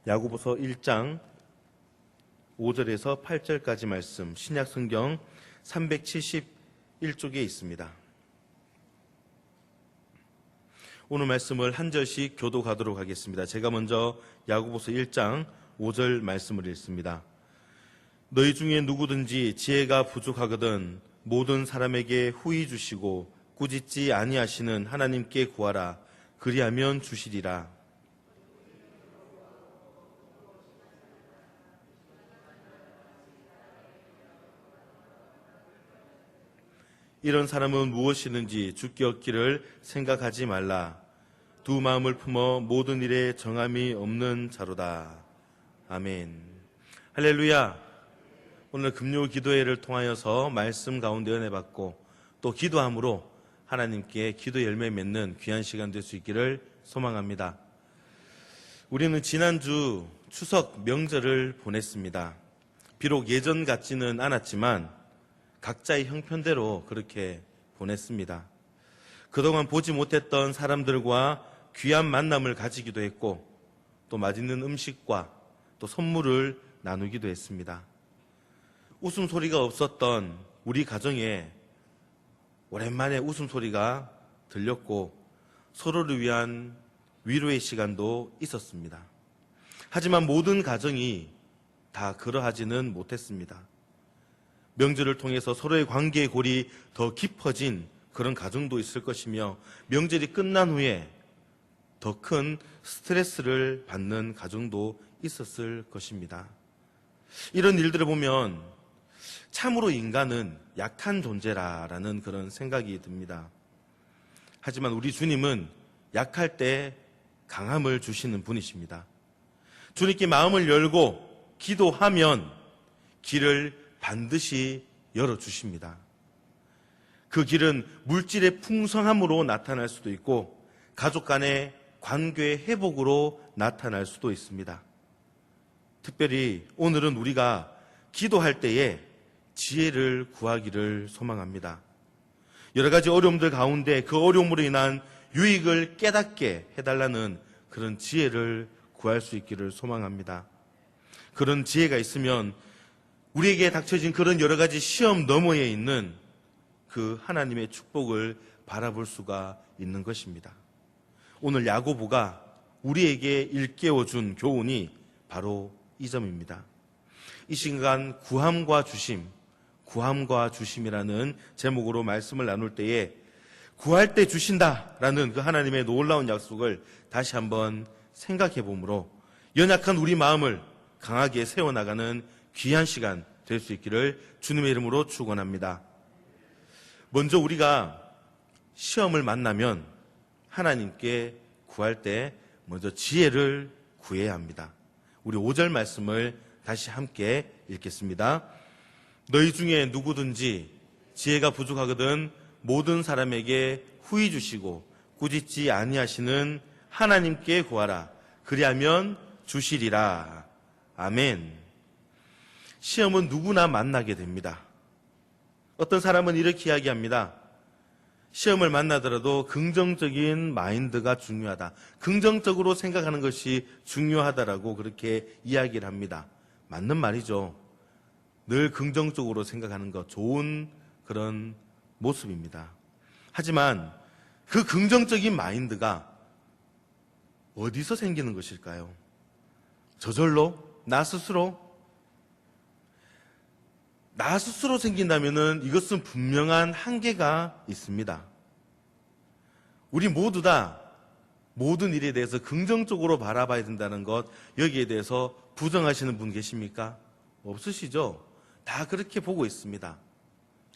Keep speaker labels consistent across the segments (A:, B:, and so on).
A: 야고보서 1장 5절에서 8절까지 말씀, 신약 성경 371쪽에 있습니다. 오늘 말씀을 한 절씩 교독하도록 하겠습니다. 제가 먼저 야고보서 1장 5절 말씀을 읽습니다. 너희 중에 누구든지 지혜가 부족하거든 모든 사람에게 후히 주시고 꾸짖지 아니하시는 하나님께 구하라. 그리하면 주시리라. 이런 사람은 무엇이든지 주께 얻기를 생각하지 말라. 두 마음을 품어 모든 일에 정함이 없는 자로다. 아멘. 할렐루야. 오늘 금요 기도회를 통하여서 말씀 가운데 은혜 받고 또 기도함으로 하나님께 기도 열매 맺는 귀한 시간 될 수 있기를 소망합니다. 우리는 지난주 추석 명절을 보냈습니다. 비록 예전 같지는 않았지만 각자의 형편대로 그렇게 보냈습니다. 그동안 보지 못했던 사람들과 귀한 만남을 가지기도 했고 또 맛있는 음식과 또 선물을 나누기도 했습니다. 웃음소리가 없었던 우리 가정에 오랜만에 웃음소리가 들렸고 서로를 위한 위로의 시간도 있었습니다. 하지만 모든 가정이 다 그러하지는 못했습니다. 명절을 통해서 서로의 관계의 골이 더 깊어진 그런 가정도 있을 것이며 명절이 끝난 후에 더 큰 스트레스를 받는 가정도 있었을 것입니다. 이런 일들을 보면 참으로 인간은 약한 존재라는 그런 생각이 듭니다. 하지만 우리 주님은 약할 때 강함을 주시는 분이십니다. 주님께 마음을 열고 기도하면 길을 반드시 열어주십니다. 그 길은 물질의 풍성함으로 나타날 수도 있고 가족 간의 관계의 회복으로 나타날 수도 있습니다. 특별히 오늘은 우리가 기도할 때에 지혜를 구하기를 소망합니다. 여러 가지 어려움들 가운데 그 어려움으로 인한 유익을 깨닫게 해달라는 그런 지혜를 구할 수 있기를 소망합니다. 그런 지혜가 있으면 우리에게 닥쳐진 그런 여러 가지 시험 너머에 있는 그 하나님의 축복을 바라볼 수가 있는 것입니다. 오늘 야고보가 우리에게 일깨워준 교훈이 바로 이 점입니다. 이 시간 구함과 주심이라는 제목으로 말씀을 나눌 때에 구할 때 주신다라는 그 하나님의 놀라운 약속을 다시 한번 생각해 보므로 연약한 우리 마음을 강하게 세워나가는 귀한 시간 될 수 있기를 주님의 이름으로 축원합니다. 먼저 우리가 시험을 만나면 하나님께 구할 때 먼저 지혜를 구해야 합니다. 우리 5절 말씀을 다시 함께 읽겠습니다. 너희 중에 누구든지 지혜가 부족하거든 모든 사람에게 후히 주시고 꾸짖지 아니하시는 하나님께 구하라. 그리하면 주시리라. 아멘. 시험은 누구나 만나게 됩니다. 어떤 사람은 이렇게 이야기합니다. 시험을 만나더라도 긍정적인 마인드가 중요하다. 긍정적으로 생각하는 것이 중요하다라고 그렇게 이야기를 합니다. 맞는 말이죠. 늘 긍정적으로 생각하는 것 좋은 그런 모습입니다. 하지만 그 긍정적인 마인드가 어디서 생기는 것일까요? 저절로? 나 스스로 생긴다면은 이것은 분명한 한계가 있습니다. 우리 모두 다 모든 일에 대해서 긍정적으로 바라봐야 된다는 것, 여기에 대해서 부정하시는 분 계십니까? 없으시죠? 다 그렇게 보고 있습니다.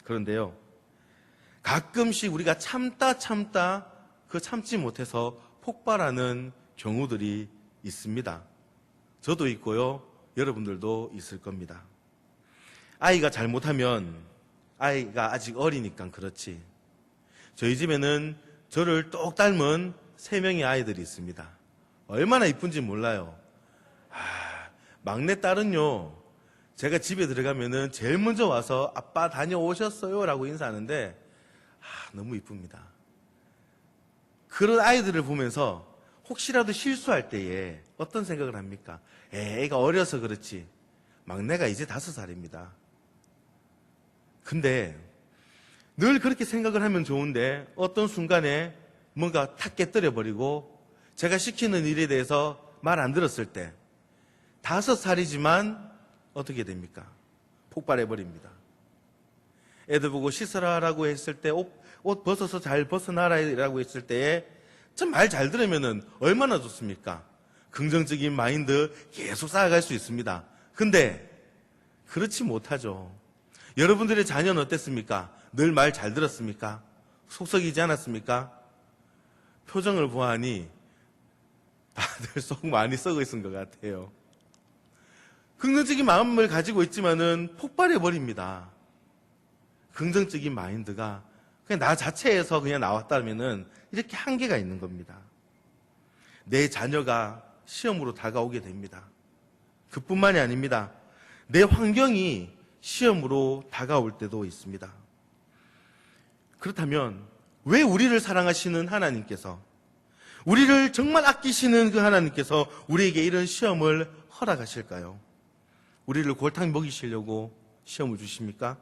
A: 그런데요, 가끔씩 우리가 참다 그 참지 못해서 폭발하는 경우들이 있습니다. 저도 있고요, 여러분들도 있을 겁니다. 아이가 잘못하면 아이가 아직 어리니까 그렇지. 저희 집에는 저를 똑 닮은 3명의 아이들이 있습니다. 얼마나 이쁜지 몰라요. 막내 딸은요, 제가 집에 들어가면은 제일 먼저 와서 아빠 다녀오셨어요? 라고 인사하는데 너무 이쁩니다. 그런 아이들을 보면서 혹시라도 실수할 때에 어떤 생각을 합니까? 애가 어려서 그렇지. 막내가 이제 5살입니다. 근데 늘 그렇게 생각을 하면 좋은데 어떤 순간에 뭔가 탁 깨뜨려버리고 제가 시키는 일에 대해서 말 안 들었을 때 5살이지만 어떻게 됩니까? 폭발해버립니다. 애들 보고 씻으라라고 했을 때 옷 벗어서 잘 벗어나라라고 했을 때에 참 말 잘 들으면은 얼마나 좋습니까? 긍정적인 마인드 계속 쌓아갈 수 있습니다. 근데 그렇지 못하죠. 여러분들의 자녀는 어땠습니까? 늘 말 잘 들었습니까? 속썩이지 않았습니까? 표정을 보아하니 다들 속 많이 썩어 있은 것 같아요. 긍정적인 마음을 가지고 있지만은 폭발해버립니다. 긍정적인 마인드가 그냥 나 자체에서 그냥 나왔다면은 이렇게 한계가 있는 겁니다. 내 자녀가 시험으로 다가오게 됩니다. 그뿐만이 아닙니다. 내 환경이 시험으로 다가올 때도 있습니다. 그렇다면 왜 우리를 사랑하시는 하나님께서, 우리를 정말 아끼시는 그 하나님께서 우리에게 이런 시험을 허락하실까요? 우리를 골탕 먹이시려고 시험을 주십니까?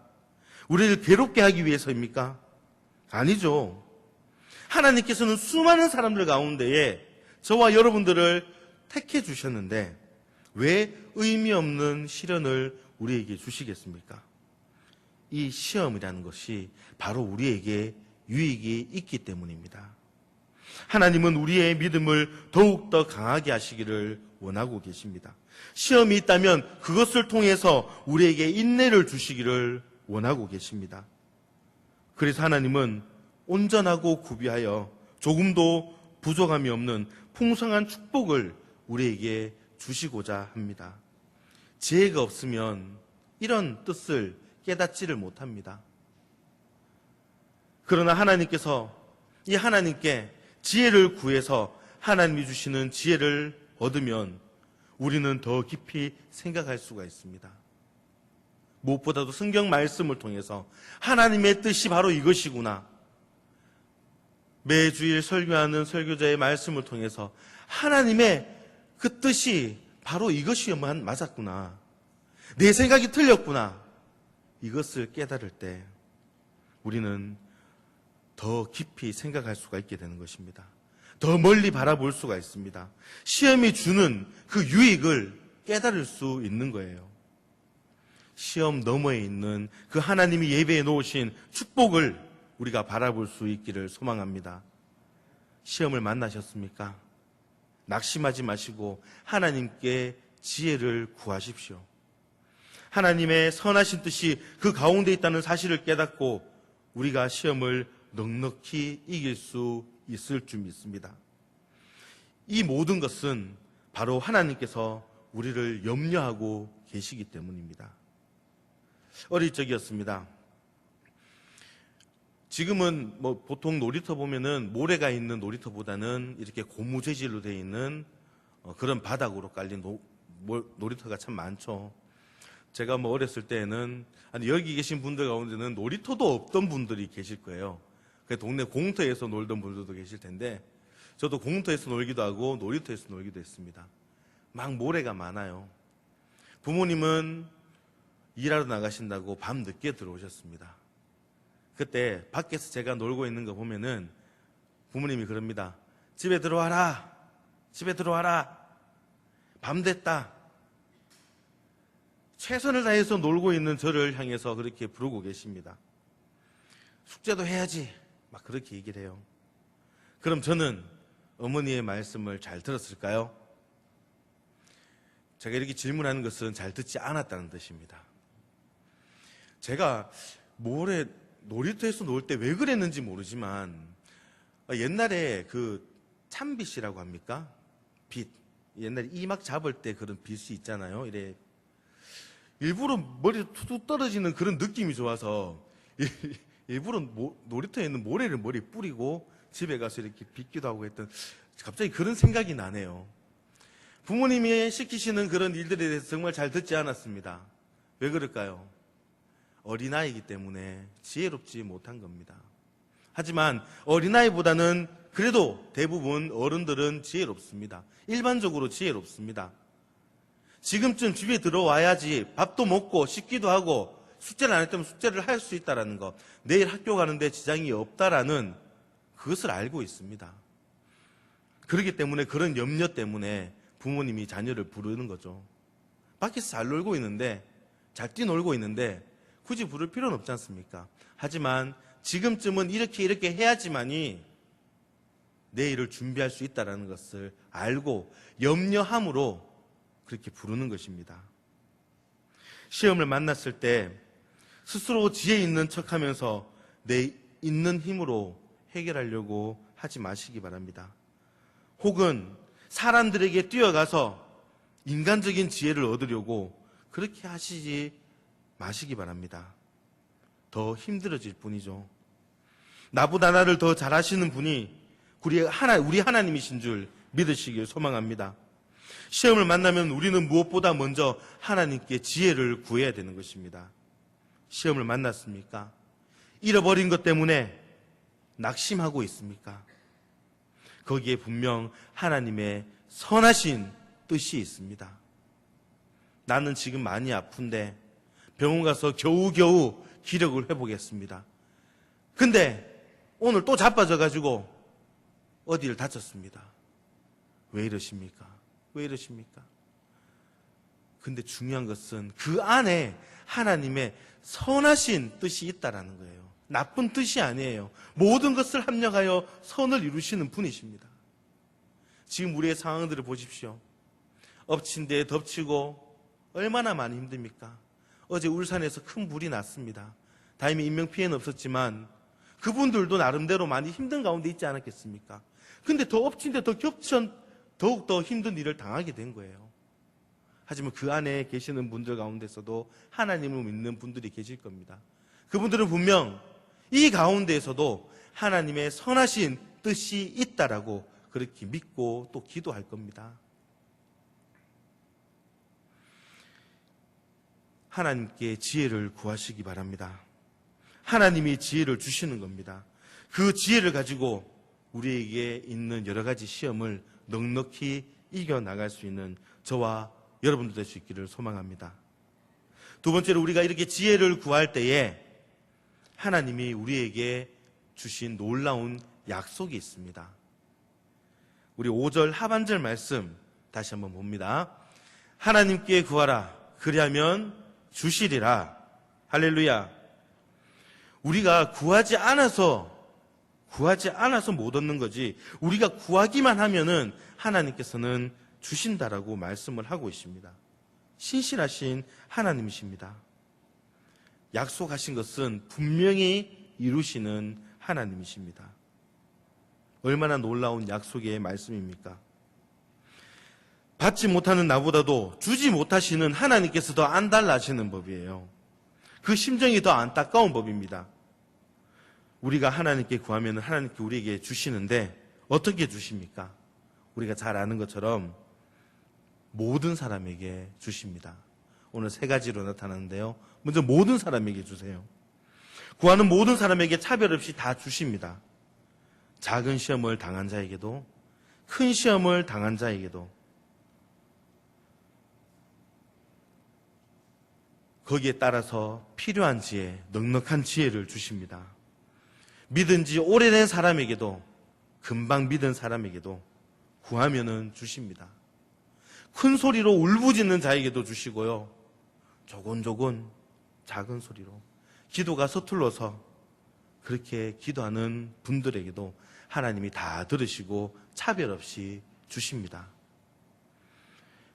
A: 우리를 괴롭게 하기 위해서입니까? 아니죠. 하나님께서는 수많은 사람들 가운데에 저와 여러분들을 택해 주셨는데 왜 의미 없는 시련을 우리에게 주시겠습니까? 이 시험이라는 것이 바로 우리에게 유익이 있기 때문입니다. 하나님은 우리의 믿음을 더욱더 강하게 하시기를 원하고 계십니다. 시험이 있다면 그것을 통해서 우리에게 인내를 주시기를 원하고 계십니다. 그래서 하나님은 온전하고 구비하여 조금도 부족함이 없는 풍성한 축복을 우리에게 주시고자 합니다. 지혜가 없으면 이런 뜻을 깨닫지를 못합니다. 그러나 하나님께서 이 하나님께 지혜를 구해서 하나님이 주시는 지혜를 얻으면 우리는 더 깊이 생각할 수가 있습니다. 무엇보다도 성경 말씀을 통해서 하나님의 뜻이 바로 이것이구나. 매주일 설교하는 설교자의 말씀을 통해서 하나님의 그 뜻이 바로 이것이야만 맞았구나. 내 생각이 틀렸구나. 이것을 깨달을 때 우리는 더 깊이 생각할 수가 있게 되는 것입니다. 더 멀리 바라볼 수가 있습니다. 시험이 주는 그 유익을 깨달을 수 있는 거예요. 시험 너머에 있는 그 하나님이 예배해 놓으신 축복을 우리가 바라볼 수 있기를 소망합니다. 시험을 만나셨습니까? 낙심하지 마시고 하나님께 지혜를 구하십시오. 하나님의 선하신 뜻이 그 가운데 있다는 사실을 깨닫고 우리가 시험을 넉넉히 이길 수 있을 줄 믿습니다. 이 모든 것은 바로 하나님께서 우리를 염려하고 계시기 때문입니다. 어릴 적이었습니다. 지금은 보통 놀이터 보면은 모래가 있는 놀이터보다는 이렇게 고무 재질로 되어 있는 그런 바닥으로 깔린 놀이터가 참 많죠. 제가 어렸을 때에는 여기 계신 분들 가운데는 놀이터도 없던 분들이 계실 거예요. 동네 공터에서 놀던 분들도 계실 텐데 저도 공터에서 놀기도 하고 놀이터에서 놀기도 했습니다. 막 모래가 많아요. 부모님은 일하러 나가신다고 밤 늦게 들어오셨습니다. 그때 밖에서 제가 놀고 있는 거 보면은 부모님이 그럽니다. 집에 들어와라. 집에 들어와라. 밤 됐다. 최선을 다해서 놀고 있는 저를 향해서 그렇게 부르고 계십니다. 숙제도 해야지. 막 그렇게 얘기를 해요. 그럼 저는 어머니의 말씀을 잘 들었을까요? 제가 이렇게 질문하는 것은 잘 듣지 않았다는 뜻입니다. 제가 놀이터에서 놀 때 왜 그랬는지 모르지만 옛날에 그 참빗이라고 합니까? 빗. 옛날에 이막 잡을 때 그런 빗이 있잖아요. 이래 일부러 머리에 툭툭 떨어지는 그런 느낌이 좋아서 일부러 놀이터에 있는 모래를 머리에 뿌리고 집에 가서 이렇게 빗기도 하고 했던 갑자기 그런 생각이 나네요. 부모님이 시키시는 그런 일들에 대해서 정말 잘 듣지 않았습니다. 왜 그럴까요? 어린아이이기 때문에 지혜롭지 못한 겁니다. 하지만 어린아이보다는 그래도 대부분 어른들은 지혜롭습니다. 일반적으로 지혜롭습니다. 지금쯤 집에 들어와야지 밥도 먹고 씻기도 하고 숙제를 안 했다면 숙제를 할 수 있다는 것, 내일 학교 가는데 지장이 없다라는 그것을 알고 있습니다. 그렇기 때문에 그런 염려 때문에 부모님이 자녀를 부르는 거죠. 밖에서 잘 놀고 있는데, 잘 뛰놀고 있는데 굳이 부를 필요는 없지 않습니까? 하지만 지금쯤은 이렇게 해야지만이 내일을 준비할 수 있다는 것을 알고 염려함으로 그렇게 부르는 것입니다. 시험을 만났을 때 스스로 지혜 있는 척하면서 내 있는 힘으로 해결하려고 하지 마시기 바랍니다. 혹은 사람들에게 뛰어가서 인간적인 지혜를 얻으려고 그렇게 하시지 마시기 바랍니다. 더 힘들어질 뿐이죠. 나보다 나를 더 잘하시는 분이 우리 하나님이신 줄 믿으시길 소망합니다. 시험을 만나면 우리는 무엇보다 먼저 하나님께 지혜를 구해야 되는 것입니다. 시험을 만났습니까? 잃어버린 것 때문에 낙심하고 있습니까? 거기에 분명 하나님의 선하신 뜻이 있습니다. 나는 지금 많이 아픈데 병원 가서 겨우겨우 기력을 회복했습니다. 근데 오늘 또 자빠져가지고 어디를 다쳤습니다. 왜 이러십니까? 왜 이러십니까? 근데 중요한 것은 그 안에 하나님의 선하신 뜻이 있다라는 거예요. 나쁜 뜻이 아니에요. 모든 것을 합력하여 선을 이루시는 분이십니다. 지금 우리의 상황들을 보십시오. 엎친 데에 덮치고 얼마나 많이 힘듭니까? 어제 울산에서 큰 불이 났습니다. 다행히 인명피해는 없었지만 그분들도 나름대로 많이 힘든 가운데 있지 않았겠습니까? 근데 더 엎친 데 더 겹쳐 더욱더 힘든 일을 당하게 된 거예요. 하지만 그 안에 계시는 분들 가운데서도 하나님을 믿는 분들이 계실 겁니다. 그분들은 분명 이 가운데에서도 하나님의 선하신 뜻이 있다라고 그렇게 믿고 또 기도할 겁니다. 하나님께 지혜를 구하시기 바랍니다. 하나님이 지혜를 주시는 겁니다. 그 지혜를 가지고 우리에게 있는 여러 가지 시험을 넉넉히 이겨나갈 수 있는 저와 여러분들 될 수 있기를 소망합니다. 두 번째로 우리가 이렇게 지혜를 구할 때에 하나님이 우리에게 주신 놀라운 약속이 있습니다. 우리 5절 하반절 말씀 다시 한번 봅니다. 하나님께 구하라. 그리하면 주시리라. 할렐루야. 우리가 구하지 않아서 못 얻는 거지, 우리가 구하기만 하면은 하나님께서는 주신다라고 말씀을 하고 있습니다. 신실하신 하나님이십니다. 약속하신 것은 분명히 이루시는 하나님이십니다. 얼마나 놀라운 약속의 말씀입니까? 받지 못하는 나보다도 주지 못하시는 하나님께서 더 안달나시는 법이에요. 그 심정이 더 안타까운 법입니다. 우리가 하나님께 구하면 하나님께 우리에게 주시는데 어떻게 주십니까? 우리가 잘 아는 것처럼 모든 사람에게 주십니다. 오늘 세 가지로 나타나는데요. 먼저 모든 사람에게 주세요. 구하는 모든 사람에게 차별 없이 다 주십니다. 작은 시험을 당한 자에게도 큰 시험을 당한 자에게도 거기에 따라서 필요한 지혜, 넉넉한 지혜를 주십니다. 믿은 지 오래된 사람에게도 금방 믿은 사람에게도 구하면은 주십니다. 큰 소리로 울부짖는 자에게도 주시고요. 조곤조곤 작은 소리로 기도가 서툴러서 그렇게 기도하는 분들에게도 하나님이 다 들으시고 차별 없이 주십니다.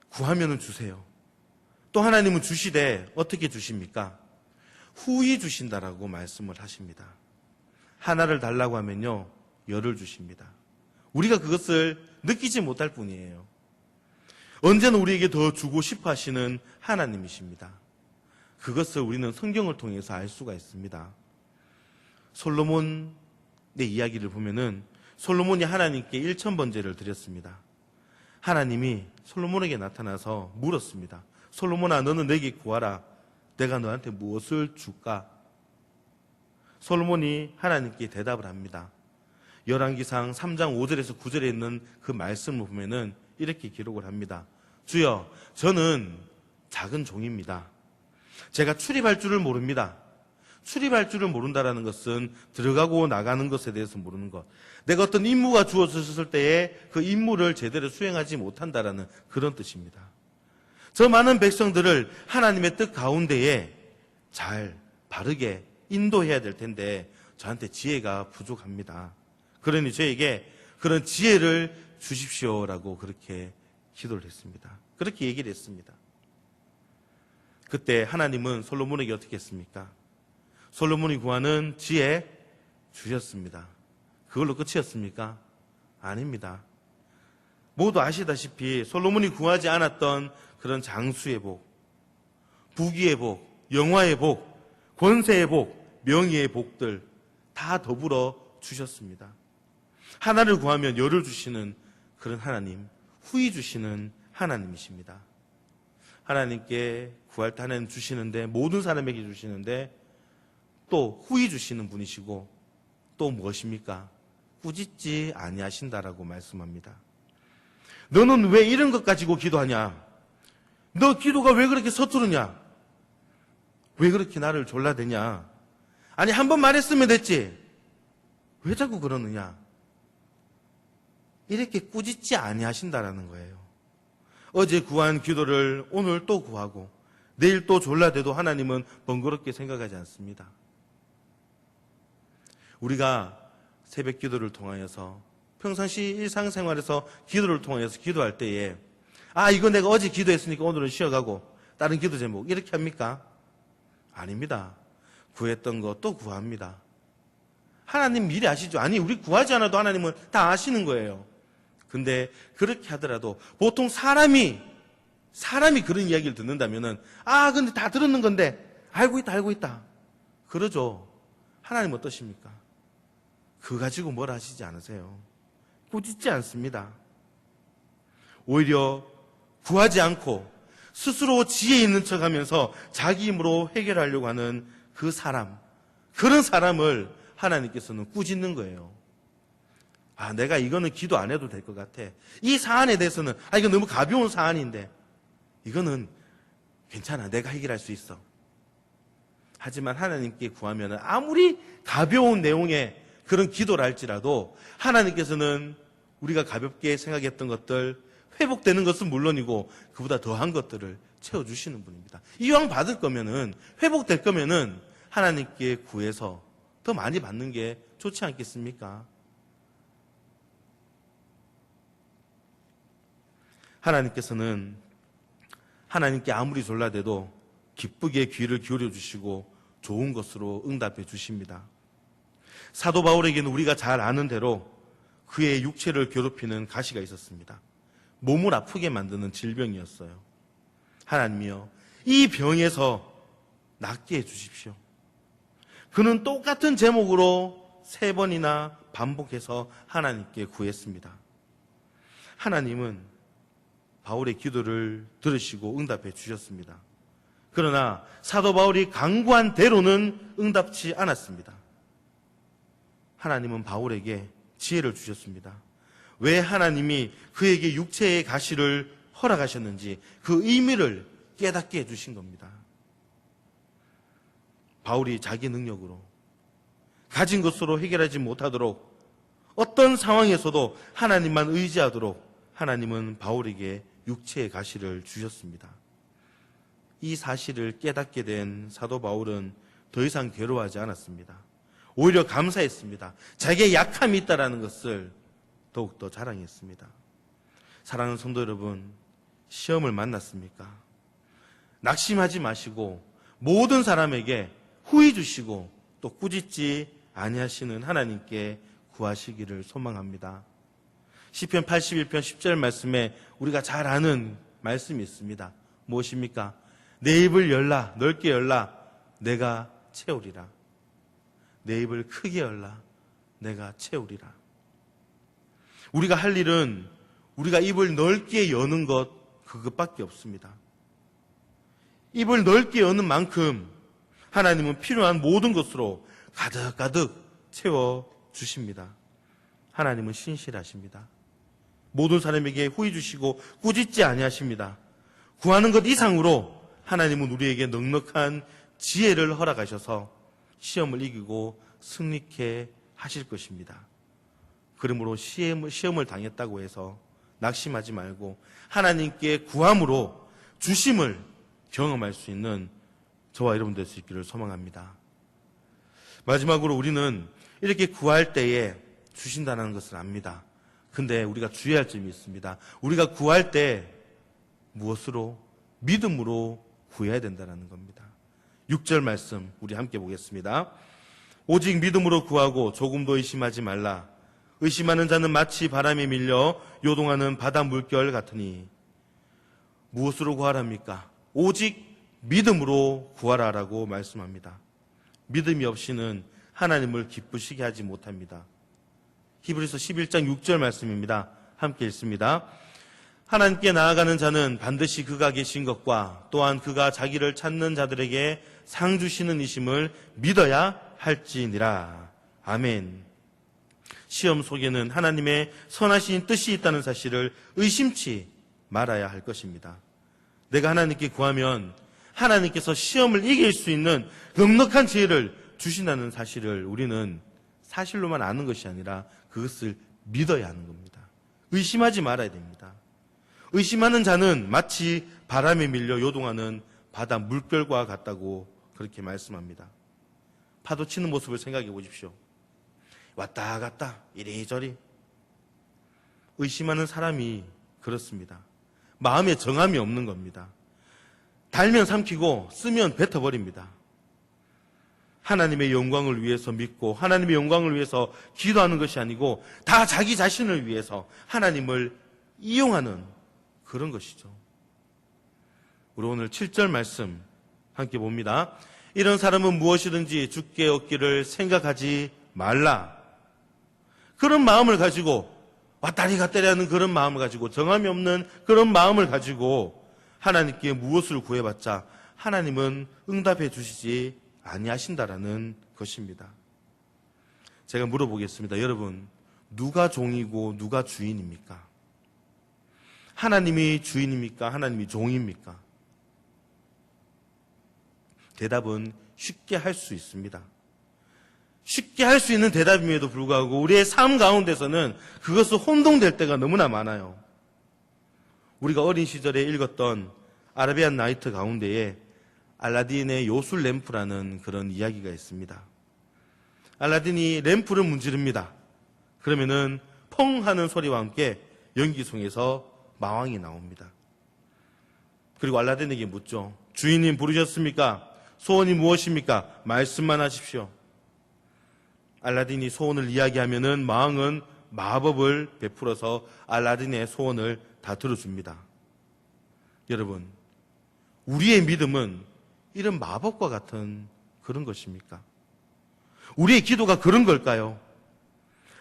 A: 구하면은 주세요. 또 하나님은 주시되 어떻게 주십니까? 후히 주신다라고 말씀을 하십니다. 하나를 달라고 하면요, 열을 주십니다. 우리가 그것을 느끼지 못할 뿐이에요. 언제나 우리에게 더 주고 싶어 하시는 하나님이십니다. 그것을 우리는 성경을 통해서 알 수가 있습니다. 솔로몬의 이야기를 보면은 솔로몬이 하나님께 1000번제를 드렸습니다. 하나님이 솔로몬에게 나타나서 물었습니다. 솔로몬아, 너는 내게 구하라. 내가 너한테 무엇을 줄까? 솔로몬이 하나님께 대답을 합니다. 열왕기상 3장 5절에서 9절에 있는 그 말씀을 보면은 이렇게 기록을 합니다. 주여, 저는 작은 종입니다. 제가 출입할 줄을 모릅니다. 출입할 줄을 모른다라는 것은 들어가고 나가는 것에 대해서 모르는 것. 내가 어떤 임무가 주어졌을 때에 그 임무를 제대로 수행하지 못한다라는 그런 뜻입니다. 저 많은 백성들을 하나님의 뜻 가운데에 잘 바르게 인도해야 될 텐데 저한테 지혜가 부족합니다. 그러니 저에게 그런 지혜를 주십시오라고 그렇게 기도를 했습니다. 그렇게 얘기를 했습니다. 그때 하나님은 솔로몬에게 어떻게 했습니까? 솔로몬이 구하는 지혜 주셨습니다. 그걸로 끝이었습니까? 아닙니다. 모두 아시다시피 솔로몬이 구하지 않았던 그런 장수의 복, 부귀의 복, 영화의 복, 권세의 복, 명예의 복들 다 더불어 주셨습니다. 하나를 구하면 열을 주시는 그런 하나님, 후히 주시는 하나님이십니다. 하나님께 구할 때 하나님 주시는데, 모든 사람에게 주시는데 또 후히 주시는 분이시고 또 무엇입니까? 꾸짖지 아니하신다라고 말씀합니다. 너는 왜 이런 것 가지고 기도하냐? 너 기도가 왜 그렇게 서투르냐? 왜 그렇게 나를 졸라대냐? 아니, 한 번 말했으면 됐지. 왜 자꾸 그러느냐? 이렇게 꾸짖지 아니하신다라는 거예요. 어제 구한 기도를 오늘 또 구하고 내일 또 졸라대도 하나님은 번거롭게 생각하지 않습니다. 우리가 새벽 기도를 통하여서 평상시 일상생활에서 기도를 통하여서 기도할 때에 이거 내가 어제 기도했으니까 오늘은 쉬어가고 다른 기도 제목 이렇게 합니까? 아닙니다. 구했던 거 또 구합니다. 하나님 미리 아시죠? 아니, 우리 구하지 않아도 하나님은 다 아시는 거예요. 근데 그렇게 하더라도 보통 사람이 그런 이야기를 듣는다면은 근데 다 들었는 건데 알고 있다 그러죠. 하나님 어떠십니까? 그거 가지고 뭘 하시지 않으세요. 꾸짖지 않습니다. 오히려 구하지 않고 스스로 지혜 있는 척하면서 자기 힘으로 해결하려고 하는 그 사람, 그런 사람을 하나님께서는 꾸짖는 거예요. 내가 이거는 기도 안 해도 될 것 같아. 이 사안에 대해서는 이거 너무 가벼운 사안인데 이거는 괜찮아, 내가 해결할 수 있어. 하지만 하나님께 구하면 아무리 가벼운 내용의 그런 기도를 할지라도 하나님께서는 우리가 가볍게 생각했던 것들, 회복되는 것은 물론이고 그보다 더한 것들을 채워주시는 분입니다. 이왕 받을 거면은, 회복될 거면은 하나님께 구해서 더 많이 받는 게 좋지 않겠습니까? 하나님께서는 하나님께 아무리 졸라대도 기쁘게 귀를 기울여 주시고 좋은 것으로 응답해 주십니다. 사도 바울에게는 우리가 잘 아는 대로 그의 육체를 괴롭히는 가시가 있었습니다. 몸을 아프게 만드는 질병이었어요. 하나님이여, 이 병에서 낫게 해주십시오. 그는 똑같은 제목으로 3번이나 반복해서 하나님께 구했습니다. 하나님은 바울의 기도를 들으시고 응답해 주셨습니다. 그러나 사도 바울이 간구한 대로는 응답치 않았습니다. 하나님은 바울에게 지혜를 주셨습니다. 왜 하나님이 그에게 육체의 가시를 허락하셨는지 그 의미를 깨닫게 해주신 겁니다. 바울이 자기 능력으로 가진 것으로 해결하지 못하도록, 어떤 상황에서도 하나님만 의지하도록 하나님은 바울에게 육체의 가시를 주셨습니다. 이 사실을 깨닫게 된 사도 바울은 더 이상 괴로워하지 않았습니다. 오히려 감사했습니다. 자기의 약함이 있다는 것을 더욱더 자랑했습니다. 사랑하는 성도 여러분, 시험을 만났습니까? 낙심하지 마시고 모든 사람에게 후히 주시고 또 꾸짖지 아니하시는 하나님께 구하시기를 소망합니다. 시편 81편 10절 말씀에 우리가 잘 아는 말씀이 있습니다. 무엇입니까? 내 입을 열라, 넓게 열라, 내가 채우리라. 내 입을 크게 열라, 내가 채우리라. 우리가 할 일은 우리가 입을 넓게 여는 것, 그것밖에 없습니다. 입을 넓게 여는 만큼 하나님은 필요한 모든 것으로 가득가득 채워주십니다. 하나님은 신실하십니다. 모든 사람에게 후히 주시고 꾸짖지 아니하십니다. 구하는 것 이상으로 하나님은 우리에게 넉넉한 지혜를 허락하셔서 시험을 이기고 승리케 하실 것입니다. 그러므로 시험을 당했다고 해서 낙심하지 말고 하나님께 구함으로 주심을 경험할 수 있는 저와 여러분 될 수 있기를 소망합니다. 마지막으로 우리는 이렇게 구할 때에 주신다는 것을 압니다. 근데 우리가 주의할 점이 있습니다. 우리가 구할 때 무엇으로? 믿음으로 구해야 된다는 겁니다. 6절 말씀 우리 함께 보겠습니다. 오직 믿음으로 구하고 조금도 의심하지 말라. 의심하는 자는 마치 바람에 밀려 요동하는 바다 물결 같으니. 무엇으로 구하랍니까? 오직 믿음으로 구하라라고 말씀합니다. 믿음이 없이는 하나님을 기쁘시게 하지 못합니다. 히브리서 11장 6절 말씀입니다. 함께 읽습니다. 하나님께 나아가는 자는 반드시 그가 계신 것과 또한 그가 자기를 찾는 자들에게 상 주시는 이심을 믿어야 할지니라. 아멘. 시험 속에는 하나님의 선하신 뜻이 있다는 사실을 의심치 말아야 할 것입니다. 내가 하나님께 구하면 하나님께서 시험을 이길 수 있는 넉넉한 지혜를 주신다는 사실을 우리는 사실로만 아는 것이 아니라 그것을 믿어야 하는 겁니다. 의심하지 말아야 됩니다. 의심하는 자는 마치 바람에 밀려 요동하는 바다 물결과 같다고 그렇게 말씀합니다. 파도 치는 모습을 생각해 보십시오. 왔다 갔다 이리저리. 의심하는 사람이 그렇습니다. 마음에 정함이 없는 겁니다. 달면 삼키고 쓰면 뱉어버립니다. 하나님의 영광을 위해서 믿고 하나님의 영광을 위해서 기도하는 것이 아니고 다 자기 자신을 위해서 하나님을 이용하는 그런 것이죠. 우리 오늘 7절 말씀 함께 봅니다. 이런 사람은 무엇이든지 주께 얻기를 생각하지 말라. 그런 마음을 가지고 왔다리 갔다리 하는 그런 마음을 가지고 정함이 없는 그런 마음을 가지고 하나님께 무엇을 구해봤자 하나님은 응답해 주시지 아니하신다라는 것입니다. 제가 물어보겠습니다. 여러분, 누가 종이고 누가 주인입니까? 하나님이 주인입니까? 하나님이 종입니까? 대답은 쉽게 할 수 있습니다. 쉽게 할 수 있는 대답임에도 불구하고 우리의 삶 가운데서는 그것을 혼동될 때가 너무나 많아요. 우리가 어린 시절에 읽었던 아라비안 나이트 가운데에 알라딘의 요술 램프라는 그런 이야기가 있습니다. 알라딘이 램프를 문지릅니다. 그러면은 펑 하는 소리와 함께 연기송에서 마왕이 나옵니다. 그리고 알라딘에게 묻죠. 주인님 부르셨습니까? 소원이 무엇입니까? 말씀만 하십시오. 알라딘이 소원을 이야기하면은 마왕은 마법을 베풀어서 알라딘의 소원을 다 들어줍니다. 여러분, 우리의 믿음은 이런 마법과 같은 그런 것입니까? 우리의 기도가 그런 걸까요?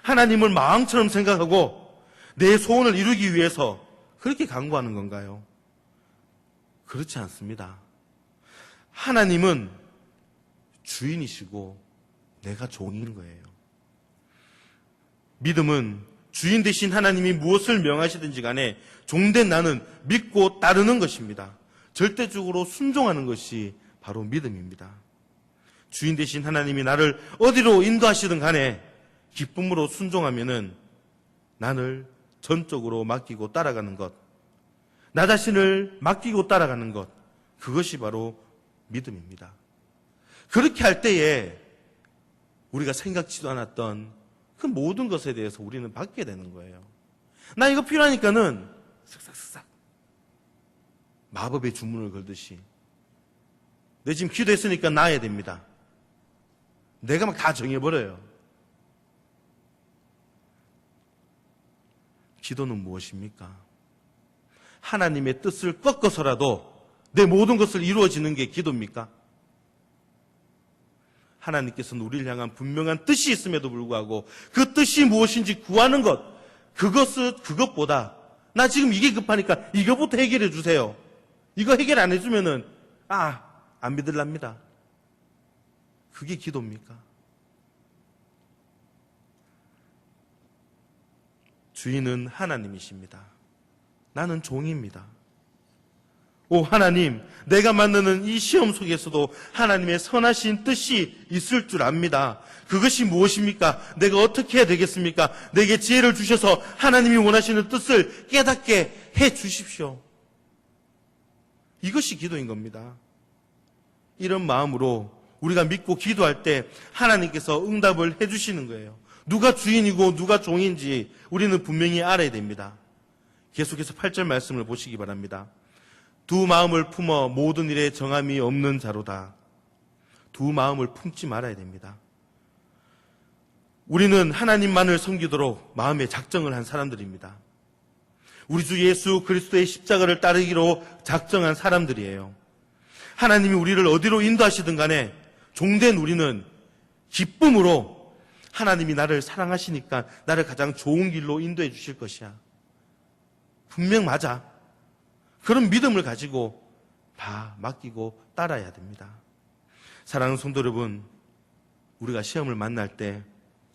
A: 하나님을 마왕처럼 생각하고 내 소원을 이루기 위해서 그렇게 간구하는 건가요? 그렇지 않습니다. 하나님은 주인이시고 내가 종인 거예요. 믿음은 주인 되신 하나님이 무엇을 명하시든지 간에 종된 나는 믿고 따르는 것입니다. 절대적으로 순종하는 것이 바로 믿음입니다. 주인 되신 하나님이 나를 어디로 인도하시든 간에 기쁨으로 순종하면은 나를 전적으로 맡기고 따라가는 것, 나 자신을 맡기고 따라가는 것, 그것이 바로 믿음입니다. 그렇게 할 때에 우리가 생각지도 않았던 그 모든 것에 대해서 우리는 받게 되는 거예요. 나 이거 필요하니까는 쓱싹쓱싹 마법의 주문을 걸듯이 내 지금 기도했으니까 나야 됩니다. 내가 막 다 정해버려요. 기도는 무엇입니까? 하나님의 뜻을 꺾어서라도 내 모든 것을 이루어지는 게 기도입니까? 하나님께서는 우리를 향한 분명한 뜻이 있음에도 불구하고 그 뜻이 무엇인지 구하는 것, 그것보다 나 지금 이게 급하니까 이거부터 해결해 주세요. 이거 해결 안 해주면은 안 믿을랍니다. 그게 기도입니까? 주인은 하나님이십니다. 나는 종입니다. 오 하나님, 내가 만나는 이 시험 속에서도 하나님의 선하신 뜻이 있을 줄 압니다. 그것이 무엇입니까? 내가 어떻게 해야 되겠습니까? 내게 지혜를 주셔서 하나님이 원하시는 뜻을 깨닫게 해 주십시오. 이것이 기도인 겁니다. 이런 마음으로 우리가 믿고 기도할 때 하나님께서 응답을 해 주시는 거예요. 누가 주인이고 누가 종인지 우리는 분명히 알아야 됩니다. 계속해서 8절 말씀을 보시기 바랍니다. 두 마음을 품어 모든 일에 정함이 없는 자로다. 두 마음을 품지 말아야 됩니다. 우리는 하나님만을 섬기도록 마음에 작정을 한 사람들입니다. 우리 주 예수 그리스도의 십자가를 따르기로 작정한 사람들이에요. 하나님이 우리를 어디로 인도하시든 간에 종된 우리는 기쁨으로 하나님이 나를 사랑하시니까 나를 가장 좋은 길로 인도해 주실 것이야. 분명 맞아. 그런 믿음을 가지고 맡기고 따라야 됩니다. 사랑하는 성도 여러분, 우리가 시험을 만날 때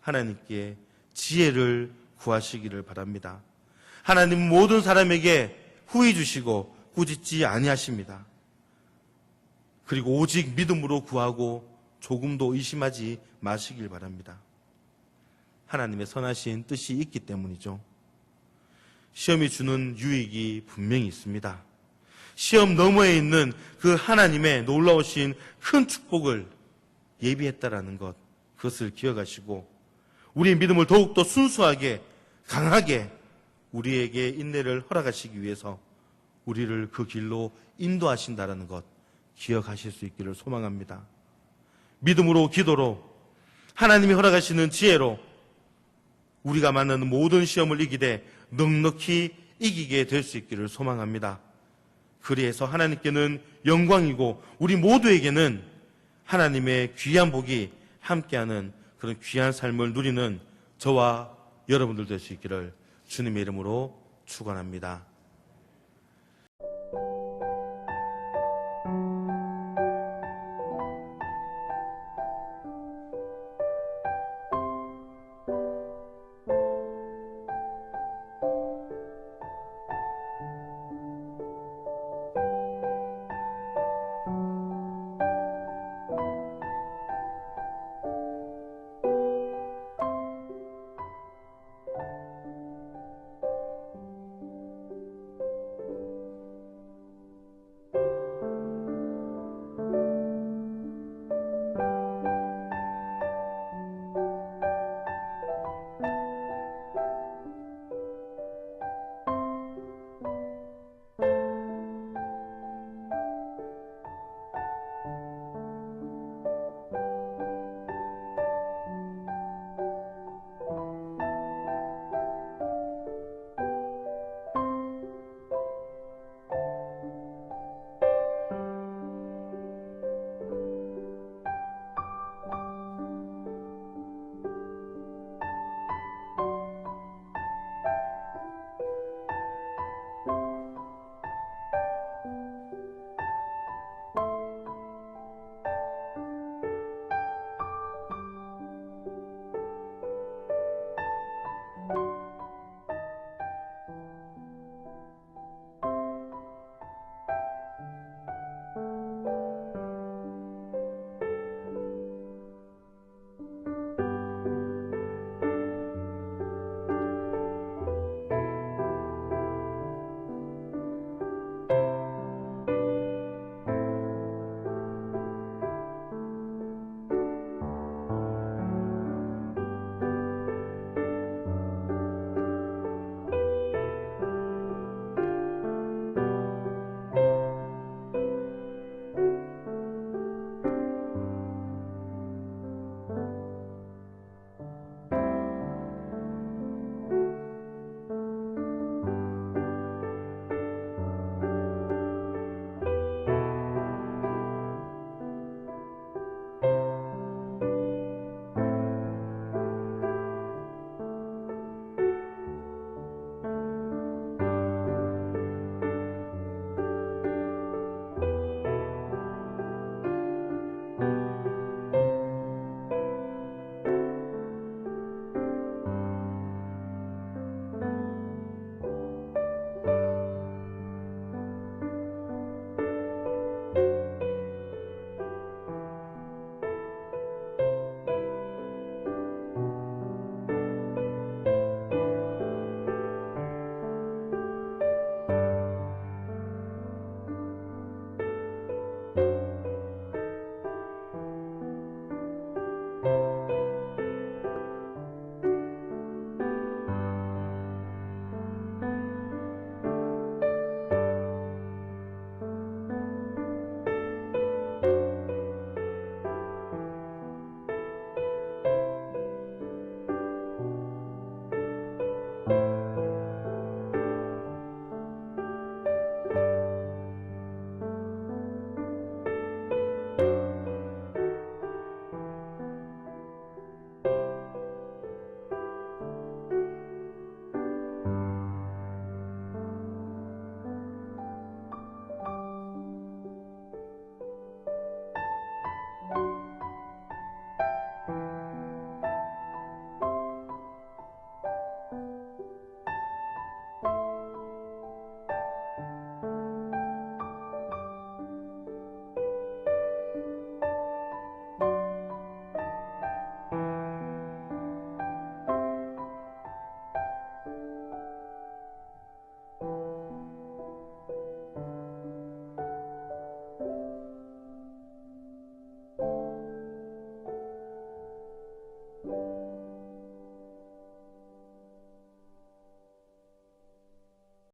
A: 하나님께 지혜를 구하시기를 바랍니다. 하나님은 모든 사람에게 후히 주시고 꾸짖지 아니하십니다. 그리고 오직 믿음으로 구하고 조금도 의심하지 마시길 바랍니다. 하나님의 선하신 뜻이 있기 때문이죠. 시험이 주는 유익이 분명히 있습니다. 시험 너머에 있는 그 하나님의 놀라우신 큰 축복을 예비했다라는 것, 그것을 기억하시고 우리의 믿음을 더욱더 순수하게 강하게 우리에게 인내를 허락하시기 위해서 우리를 그 길로 인도하신다라는 것 기억하실 수 있기를 소망합니다. 믿음으로 기도로 하나님이 허락하시는 지혜로 우리가 만나는 모든 시험을 이기되 넉넉히 이기게 될 수 있기를 소망합니다. 그리해서 하나님께는 영광이고 우리 모두에게는 하나님의 귀한 복이 함께하는 그런 귀한 삶을 누리는 저와 여러분들 될 수 있기를 주님의 이름으로 축원합니다.